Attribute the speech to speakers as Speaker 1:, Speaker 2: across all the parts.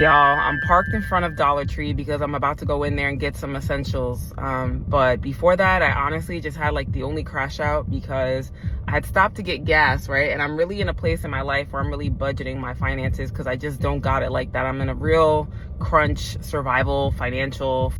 Speaker 1: Y'all, I'm parked in front of Dollar Tree because I'm about to go in there and get some essentials. But before that, I honestly just had like the only crash out because I had stopped to get gas, right? And I'm really in a place in my life where I'm really budgeting my finances because I just don't got it like that. I'm in a real crunch, survival, financial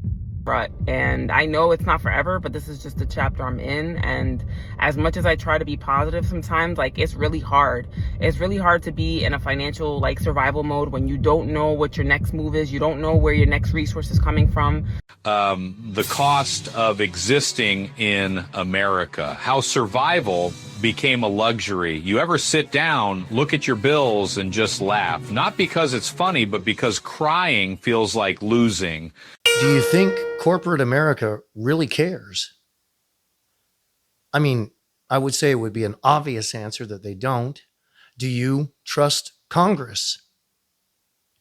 Speaker 1: rut. And I know it's not forever, but this is just the chapter I'm in. And as much as I try to be positive sometimes, like it's really hard. It's really hard to be in a financial like survival mode when you don't know what your next move is. You don't know where your next resource is coming from.
Speaker 2: The cost of existing in America, how survival became a luxury. You ever sit down, look at your bills and just laugh? Not because it's funny, but because crying feels like losing.
Speaker 3: Do you think corporate America really cares? I mean, I would say it would be an obvious answer that they don't. Do you trust Congress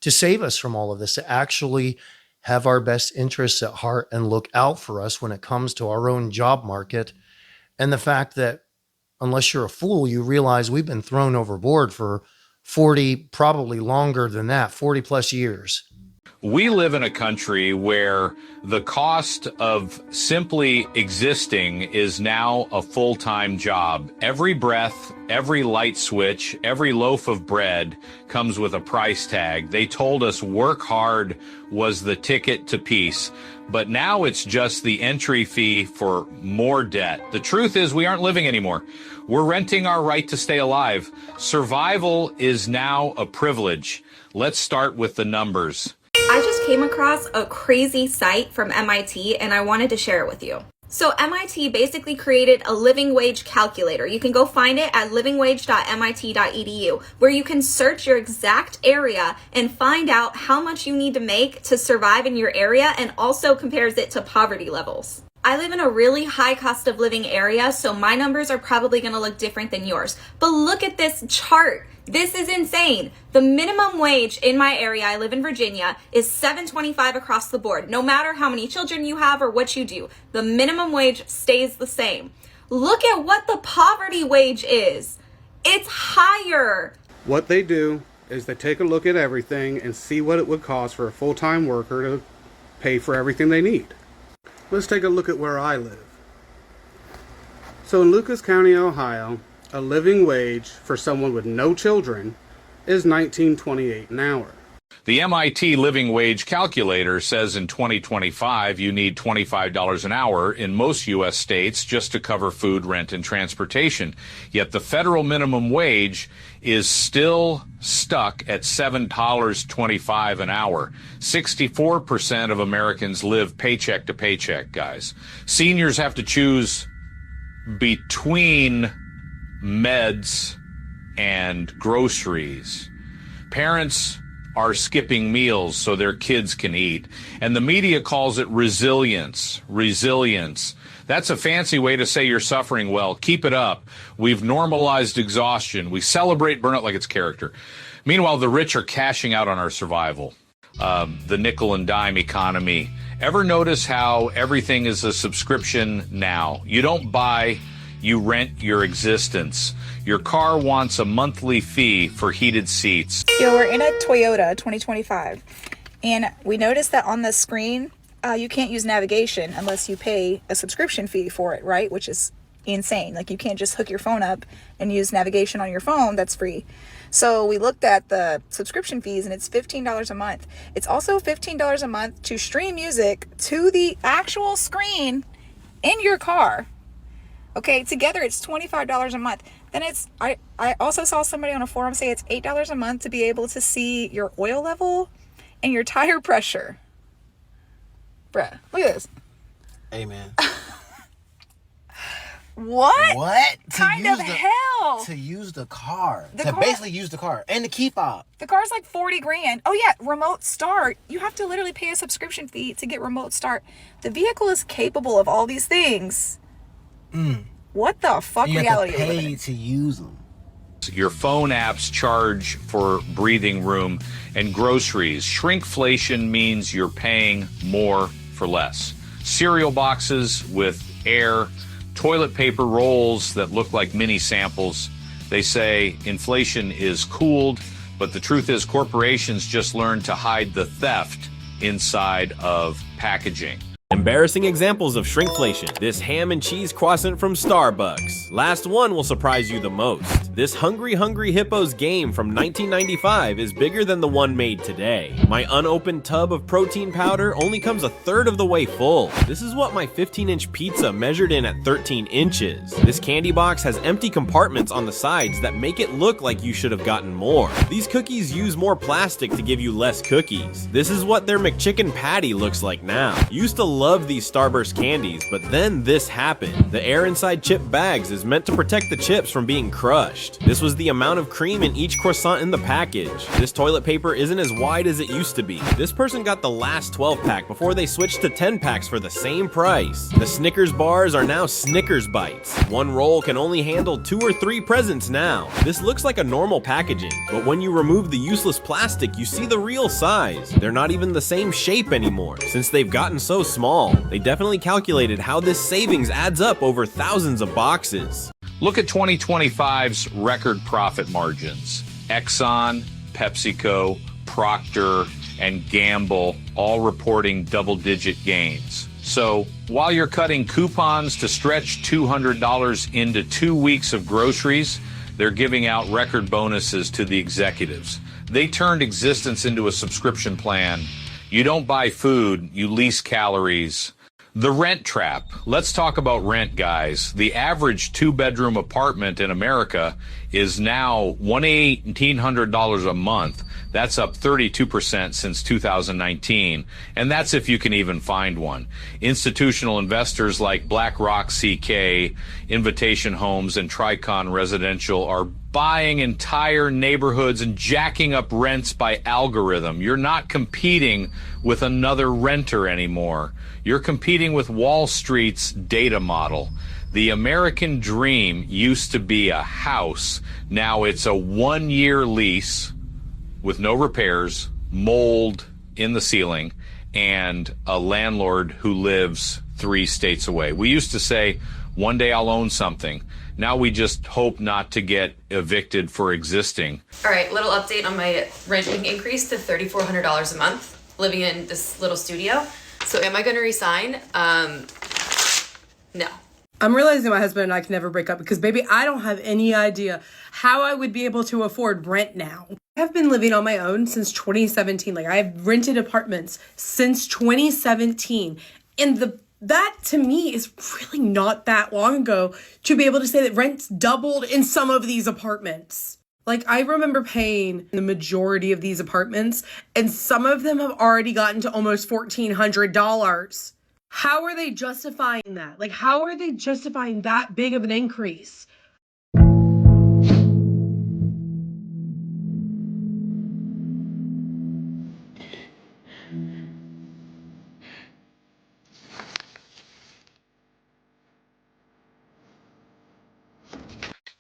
Speaker 3: to save us from all of this, to actually have our best interests at heart and look out for us when it comes to our own job market? And the fact that unless you're a fool, you realize we've been thrown overboard for 40, probably longer than that, 40 plus years.
Speaker 2: We live in a country where the cost of simply existing is now a full-time job. Every breath, every light switch, every loaf of bread comes with a price tag. They told us work hard was the ticket to peace, but now it's just the entry fee for more debt. The truth is we aren't living anymore. We're renting our right to stay alive. Survival is now a privilege. Let's start with the numbers.
Speaker 4: I just came across a crazy site from MIT and I wanted to share it with you. So MIT basically created a living wage calculator. You can go find it at livingwage.mit.edu, where you can search your exact area and find out how much you need to make to survive in your area, and also compares it to poverty levels. I live in a really high cost of living area, so my numbers are probably going to look different than yours. But look at this chart. This is insane. The minimum wage in my area, I live in Virginia, is $7.25 across the board. No matter how many children you have or what you do, the minimum wage stays the same. Look at what the poverty wage is. It's higher.
Speaker 5: What they do is they take a look at everything and see what it would cost for a full-time worker to pay for everything they need. Let's take a look at where I live. So in Lucas County, Ohio, a living wage for someone with no children is $19.28 an hour.
Speaker 2: The MIT Living Wage Calculator says in 2025 you need $25 an hour in most U.S. states just to cover food, rent, and transportation. Yet the federal minimum wage is still stuck at $7.25 an hour. 64% of Americans live paycheck to paycheck, guys. Seniors have to choose between meds and groceries. Parents are skipping meals so their kids can eat. And the media calls it resilience. Resilience. That's a fancy way to say you're suffering well. Keep it up. We've normalized exhaustion. We celebrate burnout like it's character. Meanwhile, the rich are cashing out on our survival. The nickel and dime economy. Ever notice how everything is a subscription now? You don't buy, you rent your existence. Your car wants a monthly fee for heated seats.
Speaker 6: Yo, we're in a Toyota 2025, and we noticed that on the screen, you can't use navigation unless you pay a subscription fee for it, right? Which is insane. Like, you can't just hook your phone up and use navigation on your phone. That's free. So we looked at the subscription fees, and it's $15 a month. It's also $15 a month to stream music to the actual screen in your car. Okay, together it's $25 a month. Then I also saw somebody on a forum say it's $8 a month to be able to see your oil level and your tire pressure. Bruh, look at this.
Speaker 7: Hey, man.
Speaker 6: What kind of hell?
Speaker 7: To use the car.
Speaker 6: Basically
Speaker 7: use the car. And the key fob.
Speaker 6: The car's like $40,000. Oh yeah, remote start. You have to literally pay a subscription fee to get remote start. The vehicle is capable of all these things. What the fuck reality
Speaker 7: are you living in? To use them.
Speaker 2: Your phone apps charge for breathing room and groceries. Shrinkflation means you're paying more for less. Cereal boxes with air, toilet paper rolls that look like mini samples. They say inflation is cooled, But the truth is, corporations just learned to hide the theft inside of packaging.
Speaker 8: Embarrassing examples of shrinkflation. This ham and cheese croissant from Starbucks. Last one will surprise you the most. This Hungry Hippos game from 1995 is bigger than the one made today. My unopened tub of protein powder only comes a third of the way full. This is what my 15-inch pizza measured in at 13 inches. This candy box has empty compartments on the sides that make it look like you should have gotten more. These cookies use more plastic to give you less cookies. This is what their McChicken patty looks like now. Used to love these Starburst candies, but then this happened. The air inside chip bags is meant to protect the chips from being crushed. This was the amount of cream in each croissant in the package. This toilet paper isn't as wide as it used to be. This person got the last 12-pack before they switched to 10 packs for the same price. The Snickers bars are now Snickers bites. One roll can only handle 2 or 3 presents now. This looks like a normal packaging, but when you remove the useless plastic, you see the real size. They're not even the same shape anymore, since they've gotten so small. They definitely calculated how this savings adds up over thousands of boxes.
Speaker 2: Look at 2025's record profit margins. Exxon, PepsiCo, Procter, and Gamble all reporting double-digit gains. So while you're cutting coupons to stretch $200 into 2 weeks of groceries, they're giving out record bonuses to the executives. They turned existence into a subscription plan. You don't buy food, you lease calories. The rent trap. Let's talk about rent, guys. The average 2-bedroom apartment in America is now $1,800 a month. That's up 32% since 2019. And that's if you can even find one. Institutional investors like BlackRock CK, Invitation Homes, and Tricon Residential are buying entire neighborhoods and jacking up rents by algorithm. You're not competing with another renter anymore. You're competing with Wall Street's data model. The American dream used to be a house. Now it's a 1-year lease with no repairs, mold in the ceiling, and a landlord who lives 3 states away. We used to say, one day I'll own something. Now we just hope not to get evicted for existing.
Speaker 9: All right, little update on my rent being increased to $3,400 a month, living in this little studio. So am I going to resign? No.
Speaker 10: I'm realizing my husband and I can never break up because, baby, I don't have any idea how I would be able to afford rent now. I've been living on my own since 2017. Like, I've rented apartments since 2017. And that to me is really not that long ago to be able to say that rent's doubled in some of these apartments. Like, I remember paying the majority of these apartments, and some of them have already gotten to almost $1,400. How are they justifying that? Like, how are they justifying that big of an increase?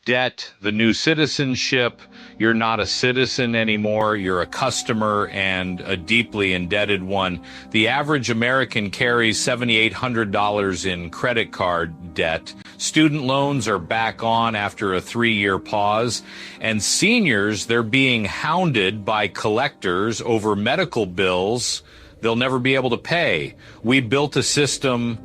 Speaker 2: Debt, the new citizenship. You're not a citizen anymore. You're a customer, and a deeply indebted one. The average American carries $7,800 in credit card debt. Student loans are back on after a 3-year pause. And seniors, they're being hounded by collectors over medical bills they'll never be able to pay. We built a system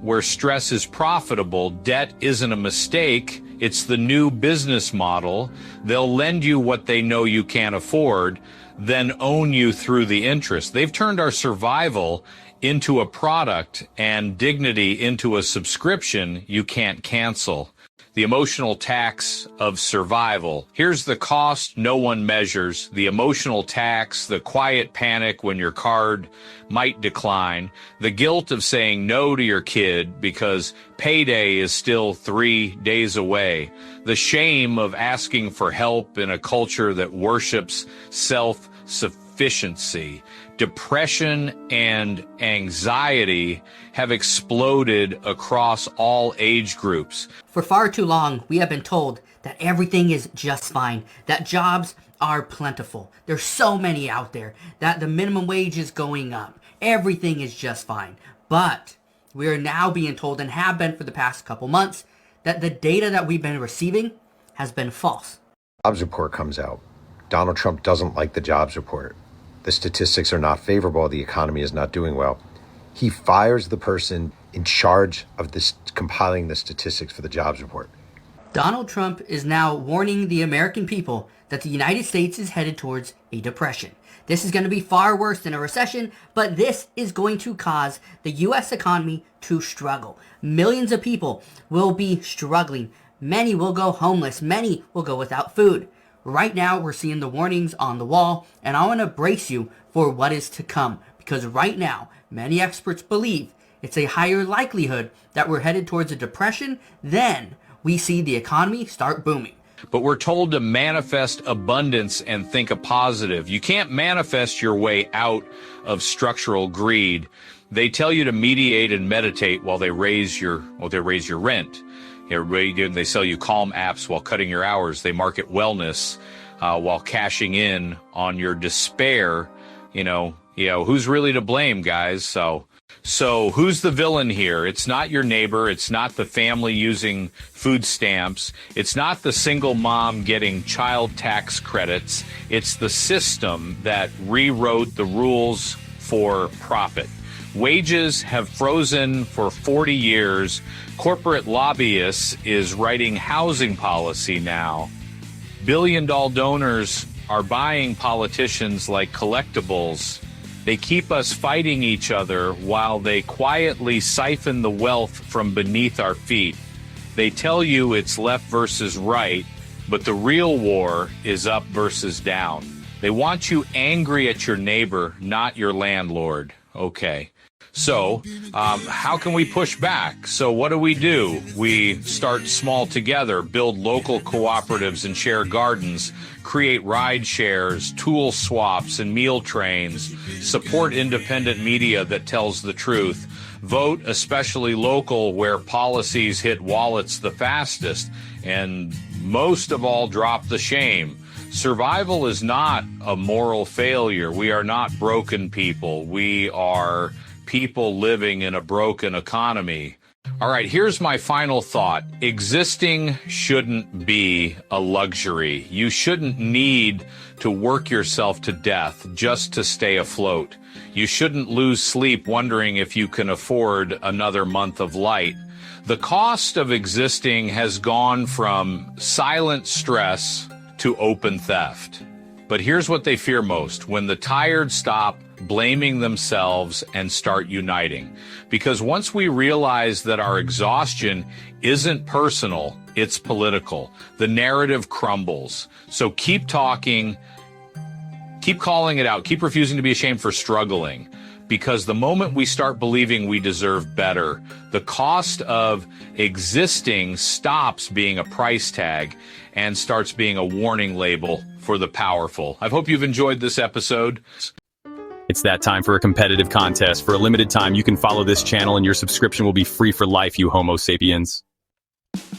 Speaker 2: where stress is profitable. Debt isn't a mistake. It's the new business model. They'll lend you what they know you can't afford, then own you through the interest. They've turned our survival into a product and dignity into a subscription you can't cancel. The emotional tax of survival. Here's the cost no one measures. The emotional tax, the quiet panic when your card might decline, the guilt of saying no to your kid because payday is still 3 days away, the shame of asking for help in a culture that worships self-sufficiency. Depression and anxiety have exploded across all age groups.
Speaker 11: For far too long, we have been told that everything is just fine, that jobs are plentiful. There's so many out there, that the minimum wage is going up. Everything is just fine. But we are now being told, and have been for the past couple months, that the data that we've been receiving has been false.
Speaker 12: Jobs report comes out Donald Trump doesn't like the jobs report. The statistics are not favorable. The economy is not doing well. He fires the person in charge of this, compiling the statistics for the jobs report.
Speaker 11: Donald Trump is now warning the American people that the United States is headed towards a depression. This is going to be far worse than a recession, but this is going to cause the U.S. economy to struggle. Millions of people will be struggling. Many will go homeless. Many will go without food. Right now, we're seeing the warnings on the wall, and I want to brace you for what is to come, because right now, many experts believe it's a higher likelihood that we're headed towards a depression than we see the economy start booming.
Speaker 2: But we're told to manifest abundance and think a positive. You can't manifest your way out of structural greed. They tell you to meditate and meditate while they raise your rent. They sell you Calm apps while cutting your hours. They market wellness while cashing in on your despair. Who's really to blame, guys? So who's the villain here? It's not your neighbor. It's not the family using food stamps. It's not the single mom getting child tax credits. It's the system that rewrote the rules for profit. Wages have frozen for 40 years. Corporate lobbyists is writing housing policy now. Billion-dollar donors are buying politicians like collectibles. They keep us fighting each other while they quietly siphon the wealth from beneath our feet. They tell you it's left versus right, but the real war is up versus down. They want you angry at your neighbor, not your landlord. Okay. So, how can we push back? So what do? We start small together, build local cooperatives and share gardens, create ride shares, tool swaps, and meal trains, support independent media that tells the truth, vote especially local where policies hit wallets the fastest, and most of all, drop the shame. Survival is not a moral failure. We are not broken people. We are people living in a broken economy. All right, here's my final thought. Existing shouldn't be a luxury. You shouldn't need to work yourself to death just to stay afloat. You shouldn't lose sleep wondering if you can afford another month of light. The cost of existing has gone from silent stress to open theft. But here's what they fear most: when the tired stop blaming themselves and start uniting. Because once we realize that our exhaustion isn't personal, it's political, the narrative crumbles. So keep talking, keep calling it out, keep refusing to be ashamed for struggling. Because the moment we start believing we deserve better, the cost of existing stops being a price tag and starts being a warning label for the powerful. I hope you've enjoyed this episode.
Speaker 13: It's that time for a competitive contest. For a limited time, you can follow this channel and your subscription will be free for life, you Homo sapiens.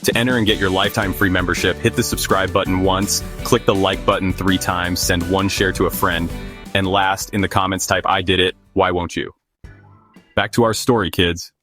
Speaker 13: To enter and get your lifetime free membership, hit the subscribe button once, click the like button 3 times, send 1 share to a friend, and last, in the comments type, "I did it, why won't you?" Back to our story, kids.